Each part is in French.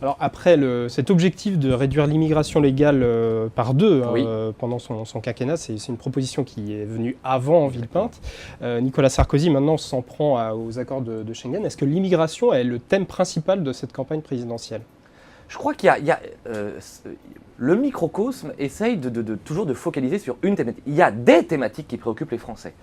Alors après cet objectif de réduire l'immigration légale par deux Oui. Pendant son quinquennat, c'est une proposition qui est venue avant Villepinte. Nicolas Sarkozy maintenant s'en prend aux accords de Schengen. Est-ce que l'immigration est le thème principal de cette campagne présidentielle? Je crois qu'il y a le microcosme essaye toujours de focaliser sur une thématique. Il y a des thématiques qui préoccupent les Français.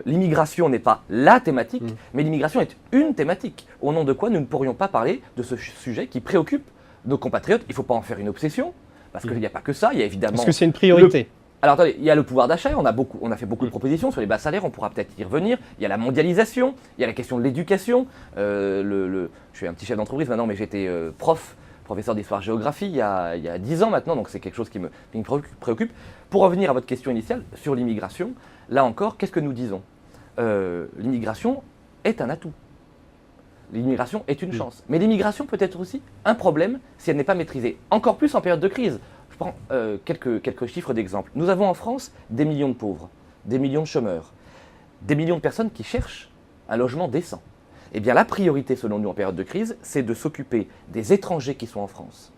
L'immigration n'est pas la thématique, mais l'immigration est une thématique. Au nom de quoi nous ne pourrions pas parler de ce sujet qui préoccupe nos compatriotes. Il ne faut pas en faire une obsession, parce qu'il n'y a pas que ça. Il y a évidemment. Est-ce que c'est une priorité? Alors attendez, il y a le pouvoir d'achat, on a fait beaucoup de propositions sur les bas salaires, on pourra peut-être y revenir. Il y a la mondialisation, il y a la question de l'éducation. Je suis un petit chef d'entreprise maintenant, mais j'étais professeur d'histoire-géographie il y a 10 ans maintenant, donc c'est quelque chose qui me préoccupe. Pour revenir à votre question initiale sur l'immigration, là encore, qu'est-ce que nous disons? L'immigration est un atout. L'immigration est une chance. Mais l'immigration peut être aussi un problème si elle n'est pas maîtrisée. Encore plus en période de crise. Je prends quelques chiffres d'exemple. Nous avons en France des millions de pauvres, des millions de chômeurs, des millions de personnes qui cherchent un logement décent. Eh bien, la priorité, selon nous, en période de crise, c'est de s'occuper des étrangers qui sont en France,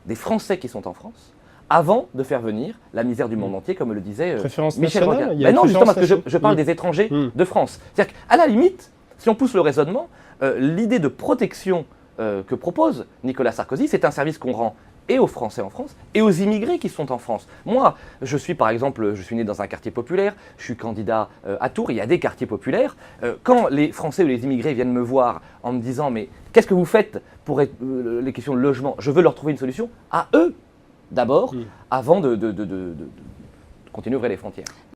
des Français qui sont en France, avant de faire venir la misère du monde entier, comme le disait Michel Rocard. Mais non, justement, parce que je parle des étrangers de France. C'est-à-dire qu'à la limite, si on pousse le raisonnement, l'idée de protection que propose Nicolas Sarkozy, c'est un service qu'on rend et aux Français en France, et aux immigrés qui sont en France. Moi, je suis né dans un quartier populaire, je suis candidat à Tours, il y a des quartiers populaires. Quand les Français ou les immigrés viennent me voir en me disant « mais qu'est-ce que vous faites pour les questions de logement ?» Je veux leur trouver une solution à eux, d'abord, avant de continuer à ouvrir les frontières.